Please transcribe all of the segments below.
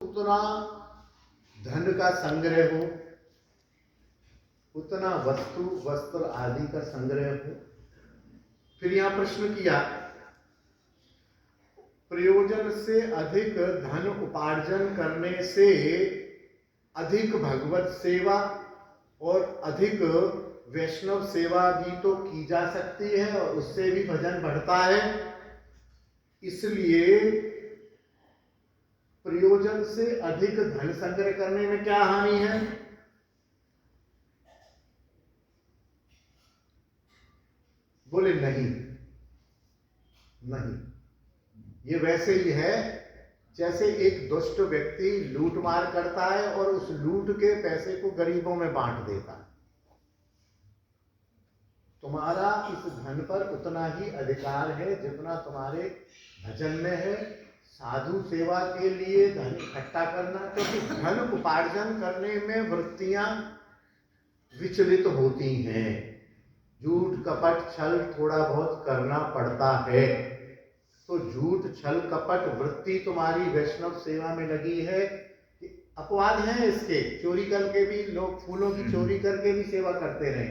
उतना धन का संग्रह हो, उतना वस्तु वस्त्र आदि का संग्रह हो। फिर यहां प्रश्न किया, प्रयोजन से अधिक धन उपार्जन करने से अधिक भगवत सेवा और अधिक वैष्णव सेवा भी तो की जा सकती है और उससे भी भजन बढ़ता है। इसलिए प्रयोजन से अधिक धन संग्रह करने में क्या हानि है? बोले नहीं, नहीं। ये वैसे ही है जैसे एक दुष्ट व्यक्ति लूटमार करता है और उस लूट के पैसे को गरीबों में बांट देता है। तुम्हारा इस धन पर उतना ही अधिकार है जितना तुम्हारे भजन में है। साधु सेवा के लिए धन इकट्ठा करना, क्योंकि धन उपार्जन करने में वृत्तियां विचलित होती हैं। झूठ कपट छल थोड़ा बहुत करना पड़ता है। तो झूठ छल कपट वृत्ति तुम्हारी वैष्णव सेवा में लगी है। अपवाद हैं इसके, चोरी करके भी लोग फूलों की चोरी करके भी सेवा करते रहे,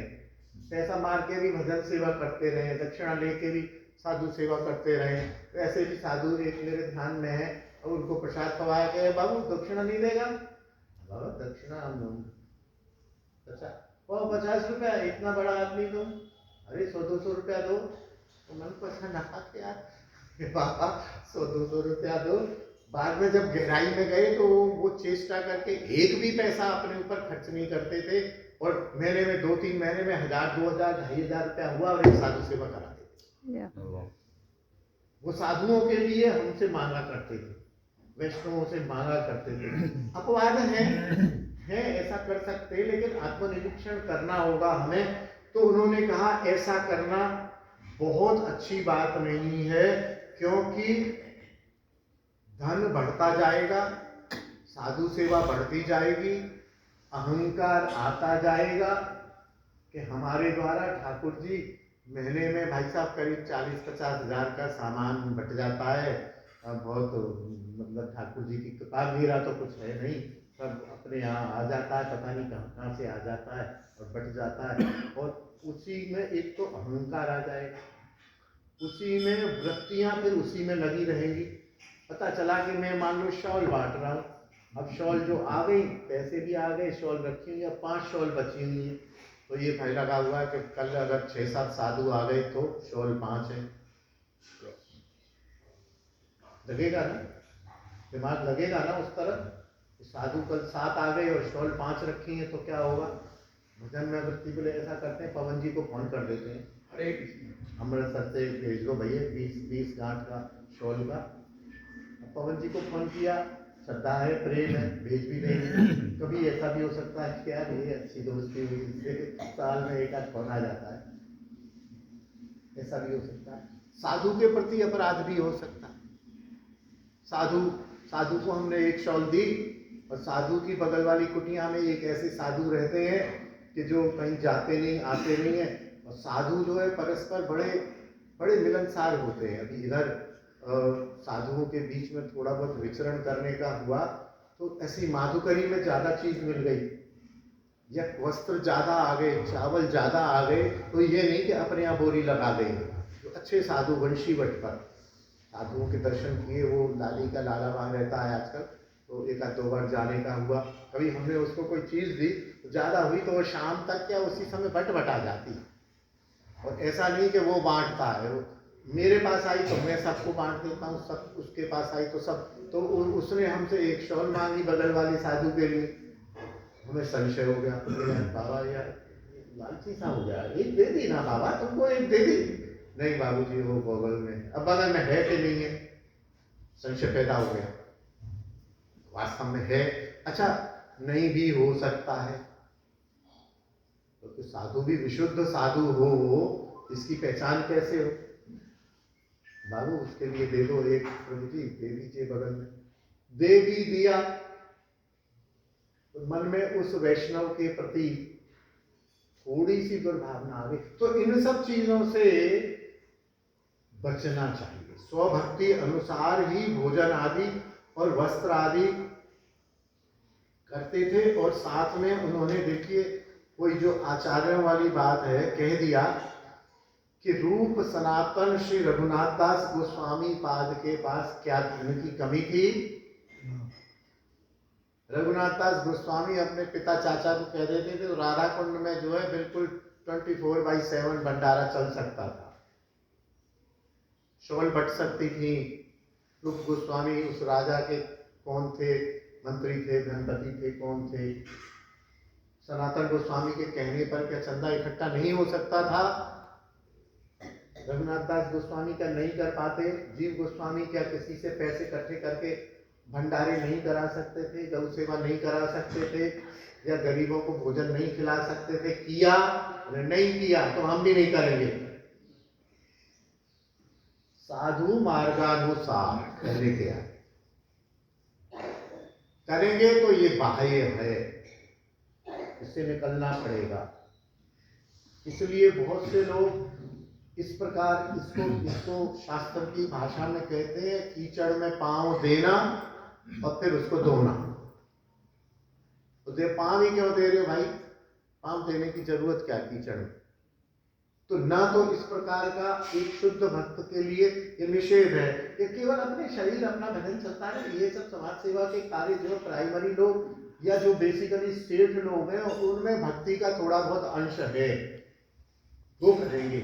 पैसा मार के भी भजन सेवा करते रहे, दक्षिणा लेके भी साधु सेवा करते रहे। वैसे भी साधु एक मेरे ध्यान में है और उनको प्रसाद खवाया कि बाबू दक्षिणा नहीं देगा? बाबा दक्षिणा अच्छा वो 50 रुपया, इतना बड़ा आदमी तुम, अरे 100-200 रुपया दो। तो मन को ऐसा नहा के यार बाबा 100-200 रुपया दो। बाद में जब गहराई में गए तो वो चेष्टा करके एक भी पैसा अपने ऊपर खर्च नहीं करते थे और महीने में 2-3 महीने में 1000-2000-2500 रुपया हुआ और एक साधु सेवा करा देते। वो साधुओं के लिए हमसे मांगा करते थे, वैष्णवों से मांगा करते थे। अपवाद है ऐसा कर सकते, लेकिन आत्मनिरीक्षण करना होगा हमें। तो उन्होंने कहा ऐसा करना बहुत अच्छी बात नहीं है, क्योंकि धन बढ़ता जाएगा, साधु सेवा बढ़ती जाएगी, अहंकार आता जाएगा कि हमारे द्वारा ठाकुर जी महीने में भाई साहब करीब 40-50 हज़ार का सामान बट जाता है। अब बहुत मतलब ठाकुर जी की कृपा, मेरा तो कुछ है नहीं, सब अपने यहाँ आ जाता है, पता नहीं कहाँ से आ जाता है और बट जाता है। और उसी में एक तो अहंकार आ जाएगा, उसी में वृत्तियाँ फिर उसी में लगी रहेंगी। पता चला कि मैं मान लो शॉल बांट रहा हूँ, अब शॉल जो आ गई, पैसे भी आ गए, शॉल रखी हुई है, 5 शॉल बची हुई है। तो ये भाई लगा हुआ है कि कल अगर 6-7 साधु आ गए तो शॉल 5 है। लगेगा ना, दिमाग लगेगा ना उस तरफ। साधु कल 7 आ गए और शॉल 5 रखी है तो क्या होगा? भजन में वृत्ति को ऐसा करते हैं, पवन जी को फोन कर देते हैं, अरे अमृतसर से भेज दो भैया 20 गांठ का शॉल का। पवन जी को फोन किया, श्रद्धा है, प्रेम है, भेज भी देंगे। कभी ऐसा भी हो सकता है कि यार ये अच्छी दोस्ती हुई, इससे साल में एक आध फोन आ जाता है, ऐसा भी हो सकता है। साधु के प्रति अपराध भी हो सकता है। साधु को हमने एक शॉल दी और साधु की बगल वाली कुटिया में एक ऐसे साधु रहते हैं कि जो कहीं जाते नहीं आते नहीं है, और साधु जो है परस्पर बड़े मिलनसार होते हैं। अभी इधर साधुओं के बीच में थोड़ा बहुत विचरण करने का हुआ तो ऐसी माधुकरी में ज़्यादा चीज़ मिल गई, या वस्त्र ज़्यादा आ गए, चावल ज़्यादा आ गए, तो ये नहीं कि अपने यहाँ बोरी लगा देंगे। तो अच्छे साधु वंशी वट पर साधुओं के दर्शन किए, वो लाली का लाला वहाँ रहता है आजकल, तो 1-2 बार जाने का हुआ। कभी हमने उसको कोई चीज़ दी तो ज़्यादा हुई तो वो शाम तक क्या उसी समय बटा जाती है। और ऐसा नहीं कि वो बांटता है, वो मेरे पास आई तो मैं सबको बांट देता हूँ, सब उसके पास आई तो सब। तो उसने हमसे एक शॉल मांगी बगल वाले साधु के लिए, हमें संशय हो गया, बाबा यार लालची सा हो गया, एक दे दी ना बाबा, तुमको एक दे दी। नहीं बाबूजी वो बगल में, अब बगल में है कि नहीं है, संशय पैदा हो गया। वास्तव में है, अच्छा नहीं भी हो सकता है, तो साधु भी विशुद्ध साधु हो इसकी पहचान कैसे हो? बाबू उसके लिए दे दो एक, प्रभु जी दे दीजिए बगल में, दे भी दिया तो मन में उस वैष्णव के प्रति थोड़ी सी दुर्भावना आ गई। तो इन सब चीजों से बचना चाहिए। स्वभक्ति अनुसार ही भोजन आदि और वस्त्र आदि करते थे। और साथ में उन्होंने देखिए कोई जो आचार्यों वाली बात है कह दिया कि रूप सनातन श्री रघुनाथ दास गोस्वामी पाद के पास क्या धन की कमी थी। रघुनाथ दास गोस्वामी अपने पिता चाचा को कह देते थे तो राधा कुंड में जो है बिल्कुल 24/7 भंडारा चल सकता था, शोल बट सकती थी। रूप गोस्वामी उस राजा के कौन थे, मंत्री थे, गणपति थे, कौन थे। सनातन गोस्वामी के कहने पर क्या चंदा इकट्ठा नहीं हो सकता था? रघुनाथ दास गोस्वामी क्या नहीं कर पाते? जीव गोस्वामी क्या किसी से पैसे इकट्ठे करके भंडारे नहीं करा सकते थे, गौ सेवा नहीं करा सकते थे, या गरीबों को भोजन नहीं खिला सकते थे? किया? नहीं किया तो हम भी नहीं करेंगे। साधु मार्गानुसार पहले क्या करेंगे तो ये बाह्य है, इससे निकलना पड़ेगा। इसलिए बहुत से लोग इस प्रकार इसको शास्त्र की भाषा में कहते हैं कीचड़ में पांव देना और फिर उसको धोना। तो पांव ही क्यों दे रहे हो भाई? पांव देने की जरूरत क्या कीचड़ में? तो ना तो इस प्रकार का एक शुद्ध भक्त के लिए ये निषेध है। ये केवल अपने शरीर अपना भजन चलता है। ये सब समाज सेवा के कार्य जो प्राइमरी लोग या जो बेसिकली सेठ लोग हैं उनमें भक्ति का थोड़ा बहुत अंश है, वो करेंगे।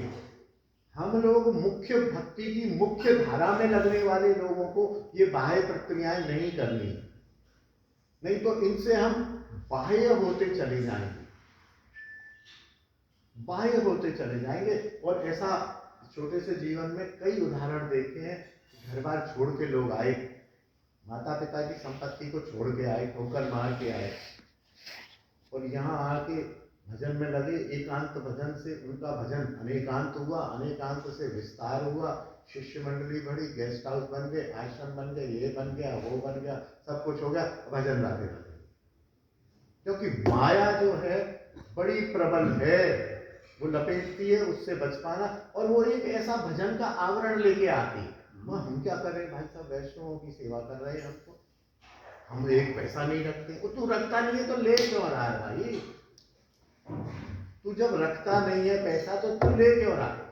हम लोग मुख्य भक्ति की मुख्य धारा में लगने वाले लोगों को ये बाह्य प्रक्रियाएं नहीं करनी, नहीं तो इनसे हम बाह्य होते चले जाएंगे, बाह्य होते चले जाएंगे। और ऐसा छोटे से जीवन में कई उदाहरण देखे हैं। घर बार छोड़ के लोग आए, माता पिता की संपत्ति को छोड़ के आए, ठोकर मार के आए, और यहाँ आके भजन में लगे। एकांत भजन से उनका भजन अनेकांत हुआ, अनेकांत से विस्तार हुआ, शिष्य मंडली बढ़ी, गेस्ट हाउस बन गए, आश्रम बन गए, ये बन गया, वो बन गया, सब कुछ हो गया, भजन गाते लगे। क्योंकि माया जो है बड़ी प्रबल है, वो लपेटती है, उससे बच पाना। और वो एक ऐसा भजन का आवरण लेके आती है। वह हम क्या कर रहे हैं भाई साहब, वैष्णवों की सेवा कर रहे हैं, हमको हम एक पैसा नहीं रखते। वो तू रखता नहीं है तो ले क्यों रहा है भाई? तू जब रखता नहीं है पैसा तो तू ले क्यों रहा है?